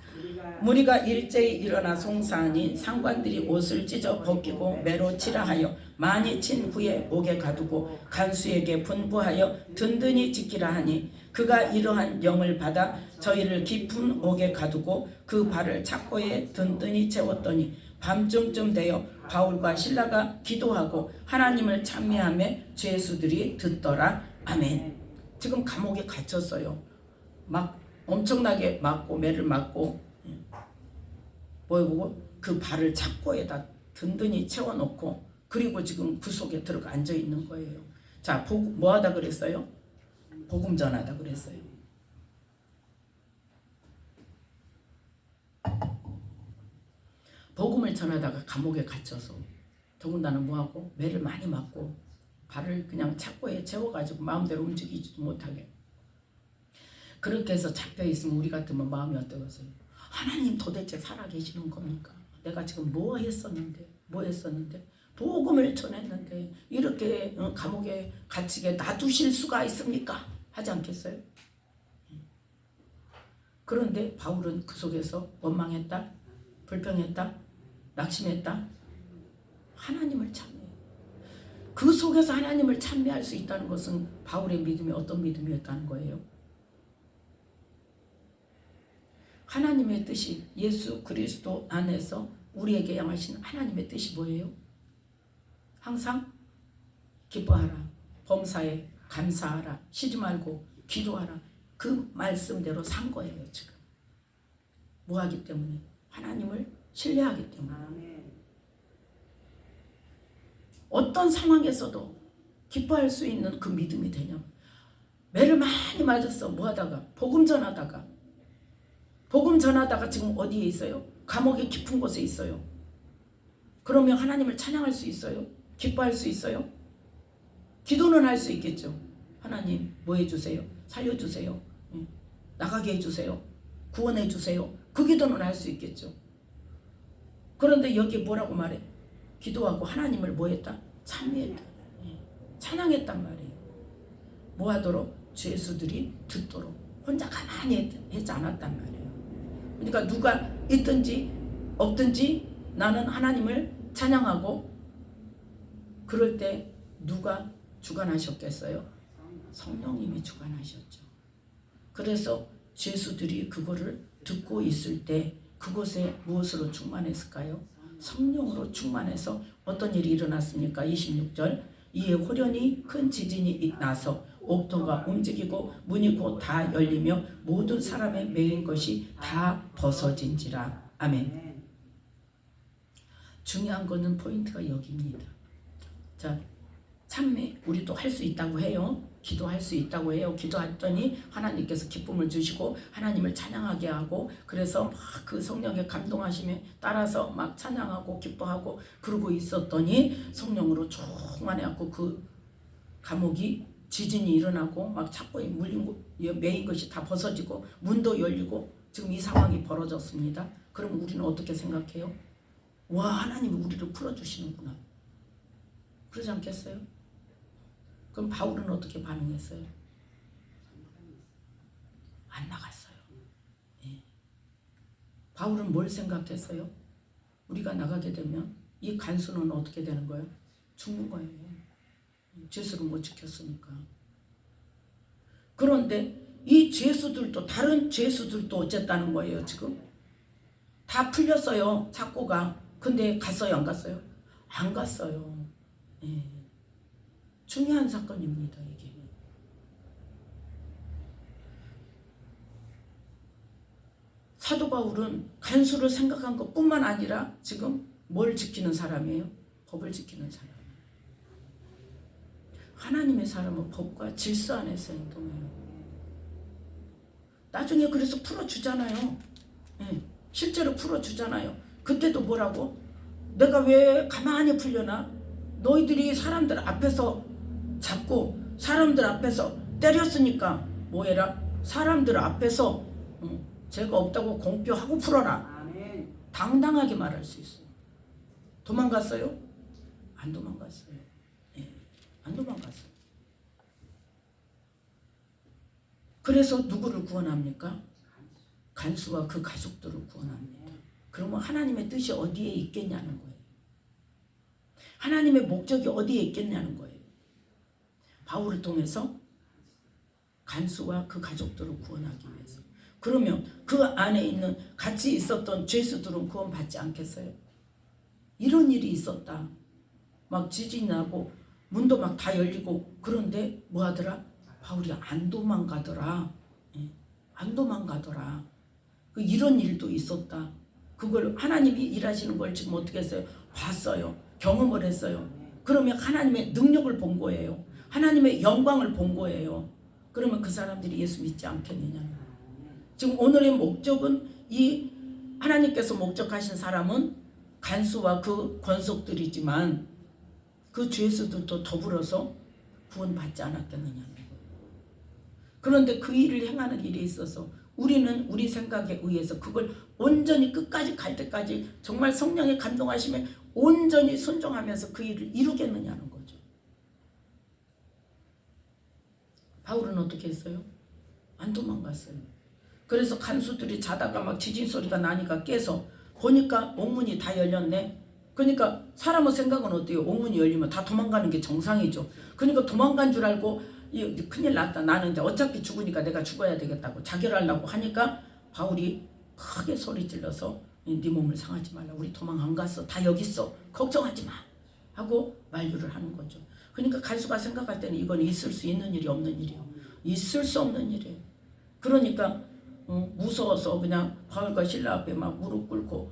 무리가 일제히 일어나 송사하니 상관들이 옷을 찢어 벗기고 매로 치라 하여 많이 친 후에 옥에 가두고 간수에게 분부하여 든든히 지키라 하니 그가 이러한 영을 받아 저희를 깊은 옥에 가두고 그 발을 착고에 든든히 채웠더니 밤중쯤 되어 바울과 실라가 기도하고 하나님을 찬미하며 죄수들이 듣더라. 아멘. 지금 감옥에 갇혔어요. 막 엄청나게 맞고 매를 맞고 뭐고 그 발을 착고에다 든든히 채워놓고 그리고 지금 그 속에 들어가 앉아 있는 거예요. 자, 뭐하다 그랬어요? 복음 전하다 그랬어요. 복음을 전하다가 감옥에 갇혀서 더군다나 뭐하고 매를 많이 맞고 발을 그냥 착고에 채워가지고 마음대로 움직이지도 못하게 그렇게 해서 잡혀있으면 우리 같으면 마음이 어떠겠어요? 하나님 도대체 살아계시는 겁니까? 내가 지금 뭐 했었는데 복음을 전했는데 이렇게 감옥에 갇히게 놔두실 수가 있습니까? 하지 않겠어요? 그런데 바울은 그 속에서 원망했다, 불평했다, 낙심했다. 하나님을 찬미해요. 그 속에서 하나님을 찬미할 수 있다는 것은 바울의 믿음이 어떤 믿음이었다는 거예요? 하나님의 뜻이 예수 그리스도 안에서 우리에게 향하신 하나님의 뜻이 뭐예요? 항상 기뻐하라, 범사에 감사하라, 쉬지 말고 기도하라. 그 말씀대로 산 거예요. 지금 뭐 하기 때문에? 하나님을 신뢰하기 때문에. 어떤 상황에서도 기뻐할 수 있는 그 믿음이 되냐면 매를 많이 맞았어. 뭐 하다가? 복음 전하다가 지금 어디에 있어요? 감옥의 깊은 곳에 있어요. 그러면 하나님을 찬양할 수 있어요? 기뻐할 수 있어요? 기도는 할 수 있겠죠. 하나님 뭐 해주세요? 살려주세요. 나가게 해주세요. 구원해주세요. 그 기도는 할 수 있겠죠. 그런데 여기 뭐라고 말해? 기도하고 하나님을 뭐 했다? 찬미했다. 찬양했단 말이에요. 뭐 하도록? 죄수들이 듣도록. 혼자 가만히 하지 않았단 말이에요. 그러니까 누가 있든지 없든지 나는 하나님을 찬양하고, 그럴 때 누가 주관하셨겠어요? 성령님이 주관하셨죠. 그래서 죄수들이 그거를 듣고 있을 때 그곳에 무엇으로 충만했을까요? 성령으로 충만해서 어떤 일이 일어났습니까? 26절, 이에 호련히 큰 지진이 나서 옥토가 움직이고 문이 곧 다 열리며 모든 사람의 매인 것이 다 벗어진지라. 아멘. 중요한 거는 포인트가 여기입니다. 자, 찬미 우리도 할 수 있다고 해요. 기도할 수 있다고 해요. 기도했더니 하나님께서 기쁨을 주시고 하나님을 찬양하게 하고, 그래서 막 그 성령의 감동하심에 따라서 막 찬양하고 기뻐하고 그러고 있었더니 성령으로 충만해갖고 그 감옥이 지진이 일어나고 막 착고에 물린 매인 것이 다 벗어지고 문도 열리고 지금 이 상황이 벌어졌습니다. 그럼 우리는 어떻게 생각해요? 와, 하나님이 우리를 풀어주시는구나. 그러지 않겠어요? 그럼 바울은 어떻게 반응했어요? 안 나갔어요. 예. 바울은 뭘 생각했어요? 우리가 나가게 되면 이 간수는 어떻게 되는 거예요? 죽는 거예요. 죄수를 못 지켰으니까. 그런데 이 죄수들도, 다른 죄수들도 어쨌다는 거예요. 지금 다 풀렸어요. 착고가. 근데 갔어요? 안 갔어요? 안 갔어요. 예. 중요한 사건입니다. 이게. 사도 바울은 간수를 생각한 것뿐만 아니라 지금 뭘 지키는 사람이에요? 법을 지키는 사람. 하나님의 사람은 법과 질서 안에서 행동해요. 나중에 그래서 풀어주잖아요. 네, 실제로 풀어주잖아요. 그때도 뭐라고? 내가 왜 가만히 풀려나? 너희들이 사람들 앞에서 잡고 사람들 앞에서 때렸으니까 뭐해라? 사람들 앞에서 죄가 없다고 공표하고 풀어라. 아멘. 당당하게 말할 수 있어요. 도망갔어요? 안 도망갔어요. 안 도망갔어요. 그래서 누구를 구원합니까? 간수와 그 가족들을 구원합니다. 그러면 하나님의 뜻이 어디에 있겠냐는 거예요. 하나님의 목적이 어디에 있겠냐는 거예요. 바울을 통해서 간수와 그 가족들을 구원하기 위해서. 그러면 그 안에 있는 같이 있었던 죄수들은 구원받지 않겠어요? 이런 일이 있었다. 막 지진이 나고 문도 막 다 열리고, 그런데 뭐 하더라? 바울이 안 도망가더라. 안 도망가더라. 이런 일도 있었다. 그걸 하나님이 일하시는 걸 지금 어떻게 했어요? 봤어요. 경험을 했어요. 그러면 하나님의 능력을 본 거예요. 하나님의 영광을 본 거예요. 그러면 그 사람들이 예수 믿지 않겠느냐. 지금 오늘의 목적은, 이 하나님께서 목적하신 사람은 간수와 그 권속들이지만 그 죄수들도 더불어서 구원받지 않았겠느냐는 거예요. 그런데 그 일을 행하는 일에 있어서 우리는 우리 생각에 의해서 그걸 온전히 끝까지 갈 때까지 정말 성령의 감동하심에 온전히 순종하면서 그 일을 이루겠느냐는 거죠. 바울은 어떻게 했어요? 안 도망갔어요. 그래서 간수들이 자다가 막 지진 소리가 나니까 깨서 보니까 옥문이 다 열렸네. 그러니까 사람의 생각은 어때요? 옥문이 열리면 다 도망가는 게 정상이죠. 그러니까 도망간 줄 알고 큰일 났다. 나는 이제 어차피 죽으니까 내가 죽어야 되겠다고 자결하려고 하니까 바울이 크게 소리 질러서 네 몸을 상하지 말라. 우리 도망 안 갔어. 다 여기 있어. 걱정하지 마. 하고 만류를 하는 거죠. 그러니까 간수가 생각할 때는 이건 있을 수 있는 일이 없는 일이에요. 있을 수 없는 일이에요. 그러니까 무서워서 그냥 바울과 실라 앞에 막 무릎 꿇고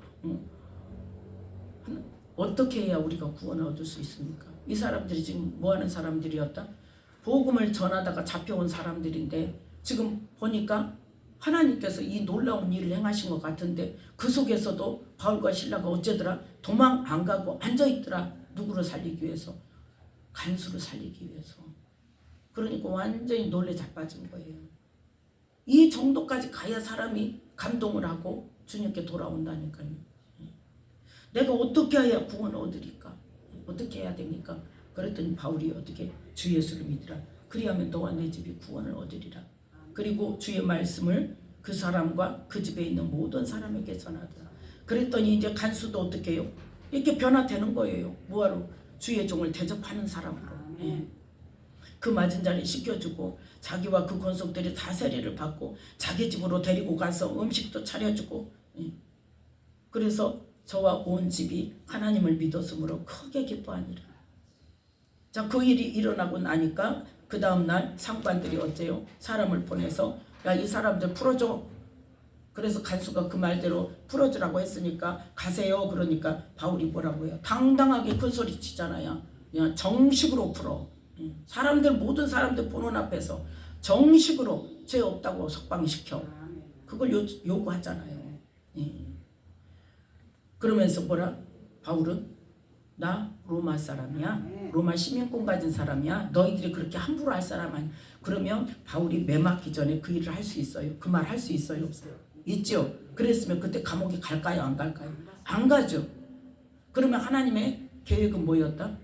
어떻게 해야 우리가 구원을 얻을 수 있습니까? 이 사람들이 지금 뭐하는 사람들이었다? 복음을 전하다가 잡혀온 사람들인데 지금 보니까 하나님께서 이 놀라운 일을 행하신 것 같은데 그 속에서도 바울과 실라가 어쩌더라? 도망 안 가고 앉아있더라. 누구를 살리기 위해서? 간수를 살리기 위해서. 그러니까 완전히 놀래 자빠진 거예요. 이 정도까지 가야 사람이 감동을 하고 주님께 돌아온다니까요. 내가 어떻게 해야 구원을 얻으리까? 어떻게 해야 됩니까? 그랬더니 바울이 어떻게? 주 예수를 믿으라. 그리하면 너와 내 집이 구원을 얻으리라. 그리고 주의 말씀을 그 사람과 그 집에 있는 모든 사람에게 전하더라. 그랬더니 이제 간수도 어떻게 해요? 이렇게 변화되는 거예요. 뭐하러? 주의 종을 대접하는 사람으로. 그 맞은 자리 씻겨주고 자기와 그 권속들이 다 세례를 받고 자기 집으로 데리고 가서 음식도 차려주고. 그래서 저와 온 집이 하나님을 믿었으므로 크게 기뻐하니라. 자, 그 일이 일어나고 나니까 그 다음날 상관들이 어째요? 사람을 보내서 야, 이 사람들 풀어줘. 그래서 간수가 그 말대로 풀어주라고 했으니까 가세요. 그러니까 바울이 뭐라고 해요? 당당하게 큰 소리 치잖아요. 그냥 정식으로 풀어. 사람들, 모든 사람들 보는 앞에서 정식으로 죄 없다고 석방시켜. 그걸 요구하잖아요. 그러면서 뭐라? 바울은 나 로마 사람이야. 로마 시민권 가진 사람이야. 너희들이 그렇게 함부로 할 사람 아니야. 그러면 바울이 매 맞기 전에 그 일을 할 수 있어요? 그 말 할 수 있어요? 없어요? 있죠. 그랬으면 그때 감옥에 갈까요? 안 갈까요? 안 가죠. 그러면 하나님의 계획은 뭐였다?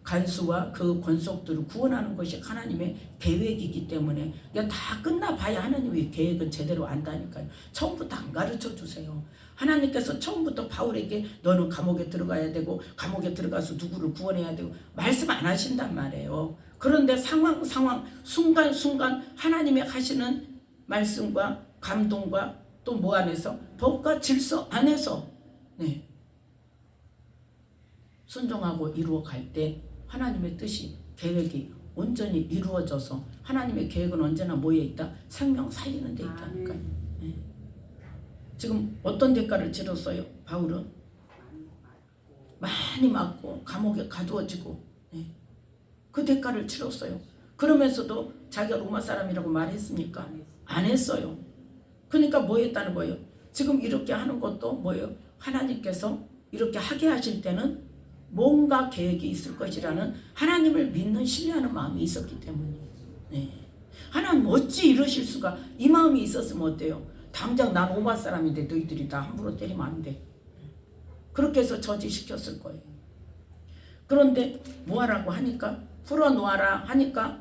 간수와 그 권속들을 구원하는 것이 하나님의 계획이기 때문에 다 끝나봐야 하나님의 계획은 제대로 안다니까요. 처음부터 안 가르쳐 주세요. 하나님께서 처음부터 바울에게 너는 감옥에 들어가야 되고 감옥에 들어가서 누구를 구원해야 되고 말씀 안 하신단 말이에요. 그런데 상황 순간순간 하나님의 하시는 말씀과 감동과 또 뭐 안에서 법과 질서 안에서 순종하고 이루어 갈 때 하나님의 뜻이 계획이 온전히 이루어져서 하나님의 계획은 언제나 뭐에 있다? 생명 살리는 데 있다니까요. 지금 어떤 대가를 치렀어요? 바울은 많이 맞고 감옥에 가두어지고 그 대가를 치렀어요. 그러면서도 자기가 로마 사람이라고 말했습니까? 안 했어요. 그러니까 뭐 했다는 거예요? 지금 이렇게 하는 것도 뭐예요? 하나님께서 이렇게 하게 하실 때는 뭔가 계획이 있을 것이라는 하나님을 믿는 신뢰하는 마음이 있었기 때문이에요. 하나님 어찌 이러실 수가? 이 마음이 있었으면 어때요? 당장 난 로마 사람인데 너희들이 다 함부로 때리면 안 돼. 그렇게 해서 저지시켰을 거예요. 그런데 뭐하라고 하니까 풀어놓아라 하니까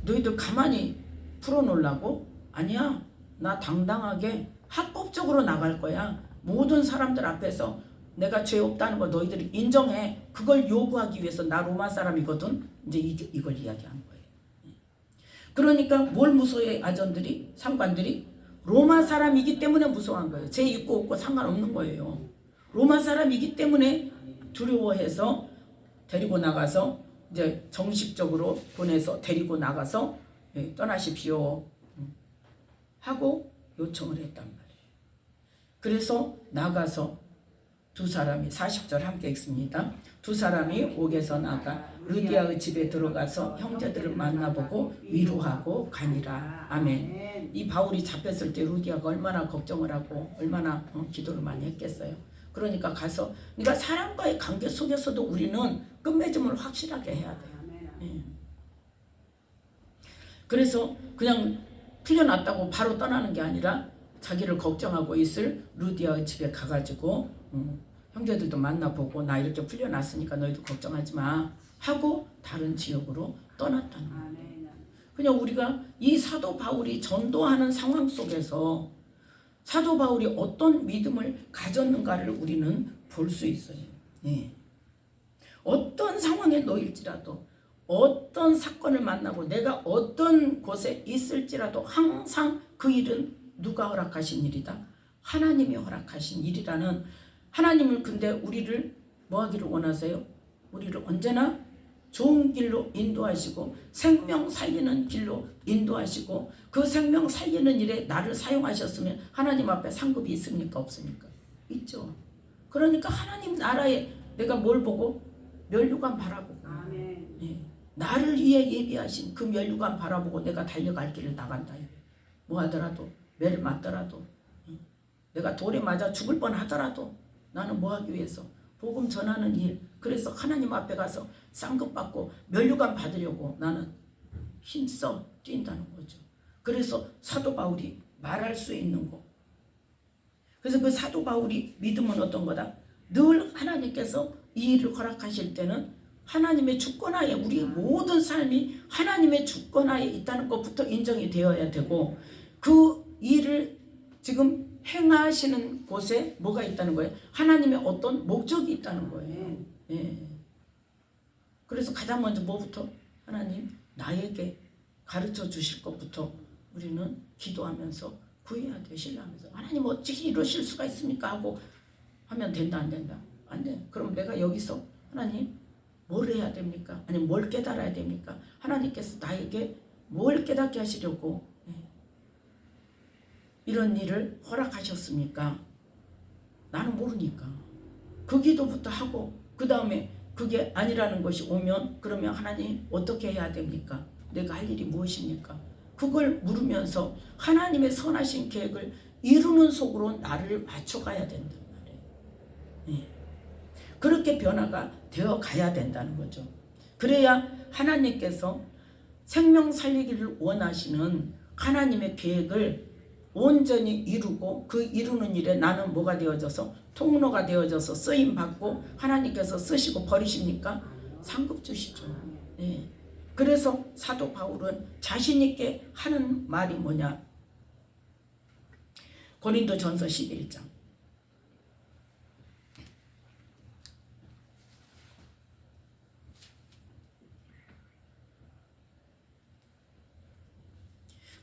너희들 가만히 풀어놓으려고? 아니야. 나 당당하게 합법적으로 나갈 거야. 모든 사람들 앞에서 내가 죄 없다는 거 너희들이 인정해. 그걸 요구하기 위해서 나 로마 사람이거든. 이제 이걸 이야기하는 거예요. 그러니까 뭘 무서워해? 아전들이, 상관들이 로마 사람이기 때문에 무서워한 거예요. 죄 있고 없고 상관없는 거예요. 로마 사람이기 때문에 두려워해서 데리고 나가서 이제 정식적으로 보내서 데리고 나가서 떠나십시오 하고 요청을 했단 말이에요. 그래서 나가서 두 사람이 40절 함께 읽습니다. 두 사람이 옥에서 나가 루디아의 집에 들어가서 형제들을 만나보고 위로하고 가니라. 아멘. 이 바울이 잡혔을 때 루디아가 얼마나 걱정을 하고 얼마나 기도를 많이 했겠어요. 그러니까 가서 그러니까 사람과의 관계 속에서도 우리는 끝맺음을 확실하게 해야 돼요. 그래서 그냥 풀려났다고 바로 떠나는 게 아니라 자기를 걱정하고 있을 루디아의 집에 가가지고 형제들도 만나보고 나 이렇게 풀려났으니까 너희도 걱정하지 마 하고 다른 지역으로 떠났다는 거예요. 그냥 우리가 이 사도 바울이 전도하는 상황 속에서 사도 바울이 어떤 믿음을 가졌는가를 우리는 볼 수 있어요. 어떤 상황에 놓일지라도 어떤 사건을 만나고 내가 어떤 곳에 있을지라도 항상 그 일은 누가 허락하신 일이다? 하나님이 허락하신 일이라는 하나님을 근데 우리를 뭐 하기를 원하세요? 우리를 언제나 좋은 길로 인도하시고 생명 살리는 길로 인도하시고 그 생명 살리는 일에 나를 사용하셨으면 하나님 앞에 상급이 있습니까? 없습니까? 있죠. 그러니까 하나님 나라에 내가 뭘 보고? 면류관 바라보고 나를 위해 예비하신 그 면류관 바라보고 내가 달려갈 길을 나간다. 뭐 하더라도 매를 맞더라도 내가 돌에 맞아 죽을 뻔하더라도 나는 뭐 하기 위해서? 복음 전하는 일. 그래서 하나님 앞에 가서 쌍급 받고 면류관 받으려고 나는 힘써 뛴다는 거죠. 그래서 사도 바울이 말할 수 있는 거. 그래서 그 사도 바울이 믿음은 어떤 거다? 늘 하나님께서 이 일을 허락하실 때는 하나님의 주권하에, 우리 모든 삶이 하나님의 주권하에 있다는 것부터 인정이 되어야 되고, 그 일을 지금 행하시는 곳에 뭐가 있다는 거예요? 하나님의 어떤 목적이 있다는 거예요. 예. 그래서 가장 먼저 뭐부터? 하나님 나에게 가르쳐 주실 것부터 우리는 기도하면서 구해야 돼요. 신뢰하면서 하나님 어떻게 이러실 수가 있습니까? 하고 하면 된다 안 된다? 안 돼. 그럼 내가 여기서 하나님 뭘 해야 됩니까? 아니 뭘 깨달아야 됩니까? 하나님께서 나에게 뭘 깨닫게 하시려고 이런 일을 허락하셨습니까? 나는 모르니까. 그 기도부터 하고 그 다음에 그게 아니라는 것이 오면 그러면 하나님 어떻게 해야 됩니까? 내가 할 일이 무엇입니까? 그걸 물으면서 하나님의 선하신 계획을 이루는 속으로 나를 맞춰가야 된단 말이에요. 네. 그렇게 변화가 되어 가야 된다는 거죠. 그래야 하나님께서 생명 살리기를 원하시는 하나님의 계획을 온전히 이루고 그 이루는 일에 나는 뭐가 되어져서 통로가 되어져서 쓰임받고 하나님께서 쓰시고 버리십니까? 상급 주시죠. 네. 그래서 사도 바울은 자신 있게 하는 말이 뭐냐? 고린도전서 11장.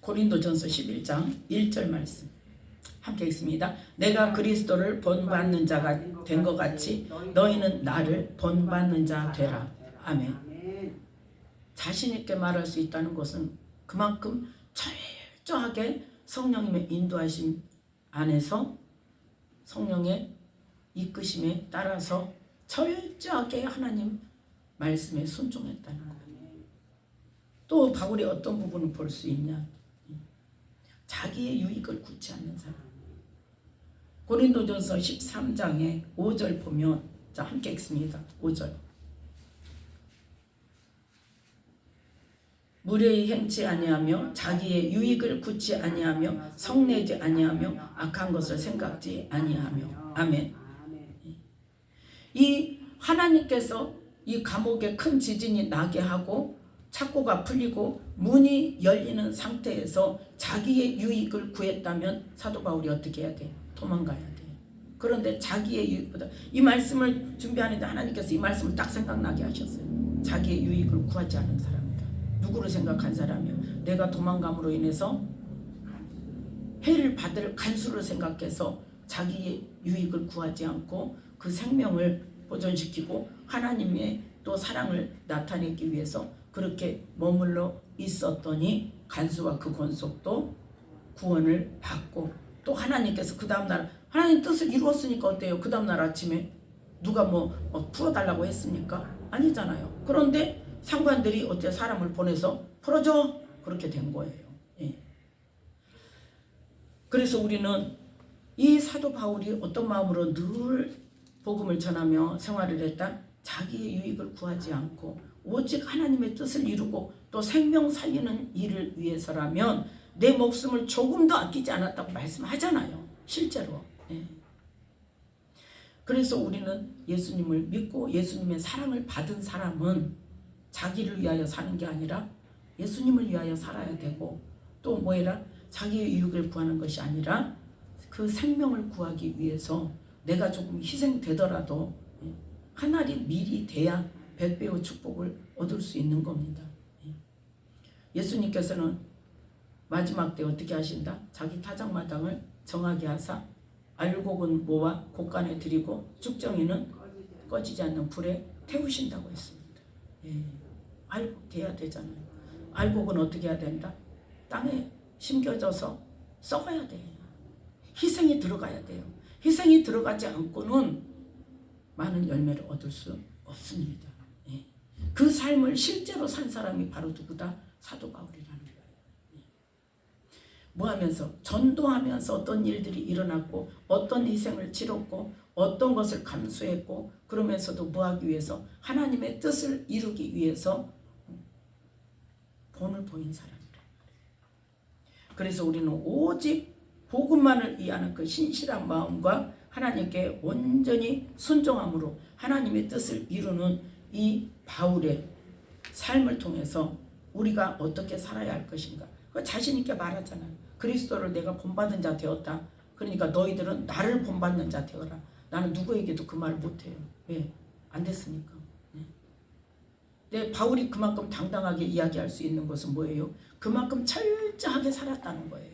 고린도전서 11장 1절 말씀 함께 읽습니다. 내가 그리스도를 본받는 자가 된 것 같이 너희는 나를 본받는 자 되라. 아멘. 자신 있게 말할 수 있다는 것은 그만큼 철저하게 성령님의 인도하심 안에서 성령의 이끄심에 따라서 철저하게 하나님 말씀에 순종했다는 거예요. 또 바울이 어떤 부분을 볼 수 있냐? 자기의 유익을 굳지 않는 사람. 고린도전서 13장에 5절 보면, 자 함께 읽습니다. 5절. 무례히 행치 아니하며 자기의 유익을 굳지 아니하며 성내지 아니하며 악한 것을 생각지 아니하며. 아멘. 이 하나님께서 이 감옥에 큰 지진이 나게 하고 착고가 풀리고 문이 열리는 상태에서 자기의 유익을 구했다면 사도 바울이 어떻게 해야 돼? 도망가야 돼. 그런데 자기의 유익보다, 이 말씀을 준비하는데 하나님께서 이 말씀을 딱 생각나게 하셨어요. 자기의 유익을 구하지 않은 사람이다. 누구를 생각한 사람이요? 내가 도망감으로 인해서 해를 받을 간수를 생각해서 자기의 유익을 구하지 않고 그 생명을 보존시키고 하나님의 또 사랑을 나타내기 위해서 그렇게 머물러 있었더니 간수와 그 권속도 구원을 받고, 또 하나님께서 그 다음날 하나님 뜻을 이루었으니까 어때요? 그 다음날 아침에 누가 풀어달라고 했습니까? 아니잖아요. 그런데 상관들이 어때 사람을 보내서 풀어줘, 그렇게 된 거예요. 예. 그래서 우리는 이 사도 바울이 어떤 마음으로 늘 복음을 전하며 생활을 했다? 자기의 유익을 구하지 않고 오직 하나님의 뜻을 이루고 또 생명 살리는 일을 위해서라면 내 목숨을 조금도 아끼지 않았다고 말씀하잖아요. 실제로. 예. 그래서 우리는 예수님을 믿고 예수님의 사랑을 받은 사람은 자기를 위하여 사는 게 아니라 예수님을 위하여 살아야 되고, 또 뭐해라? 자기의 유익을 구하는 것이 아니라 그 생명을 구하기 위해서 내가 조금 희생되더라도 하나님 미리 돼야 100배의 축복을 얻을 수 있는 겁니다. 예수님께서는 마지막 때 어떻게 하신다? 자기 타작마당을 정하게 하사 알곡은 모아 곳간에 드리고 쭉정이는 꺼지지 않는 불에 태우신다고 했습니다. 예. 알곡 돼야 되잖아요. 알곡은 어떻게 해야 된다? 땅에 심겨져서 썩어야 돼요. 희생이 들어가야 돼요. 희생이 들어가지 않고는 많은 열매를 얻을 수 없습니다. 예. 그 삶을 실제로 산 사람이 바로 누구다? 사도 바울이라는 거예요. 예. 뭐 하면서? 전도하면서 어떤 일들이 일어났고 어떤 희생을 치렀고 어떤 것을 감수했고 그러면서도 뭐 하기 위해서 하나님의 뜻을 이루기 위해서 본을 보인 사람이라. 그래서 우리는 오직 복음만을 위하는 그 신실한 마음과 하나님께 온전히 순종함으로 하나님의 뜻을 이루는 이 바울의 삶을 통해서 우리가 어떻게 살아야 할 것인가. 그 자신 있게 말하잖아요. 그리스도를 내가 본받은 자 되었다. 그러니까 너희들은 나를 본받는 자 되어라. 나는 누구에게도 그 말을 못해요. 왜? 안 됐으니까. 네, 바울이 그만큼 당당하게 이야기할 수 있는 것은 뭐예요? 그만큼 철저하게 살았다는 거예요.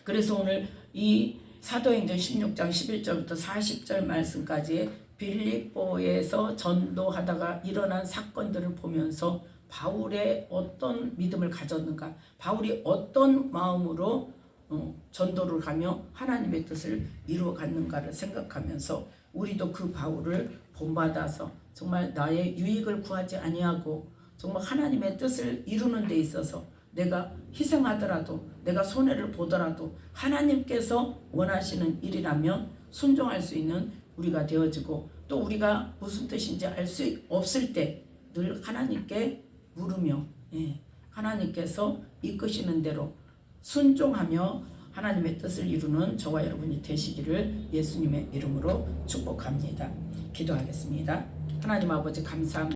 그래서 오늘 이 사도행전 16장 11절부터 40절 말씀까지 빌립보에서 전도하다가 일어난 사건들을 보면서 바울의 어떤 믿음을 가졌는가, 바울이 어떤 마음으로 전도를 가며 하나님의 뜻을 이루어 갔는가를 생각하면서 우리도 그 바울을 본받아서 정말 나의 유익을 구하지 아니하고 정말 하나님의 뜻을 이루는 데 있어서 내가 희생하더라도 내가 손해를 보더라도 하나님께서 원하시는 일이라면 순종할 수 있는 우리가 되어지고, 또 우리가 무슨 뜻인지 알 수 없을 때 늘 하나님께 물으며 하나님께서 이끄시는 대로 순종하며 하나님의 뜻을 이루는 저와 여러분이 되시기를 예수님의 이름으로 축복합니다. 기도하겠습니다. 하나님 아버지 감사합니다.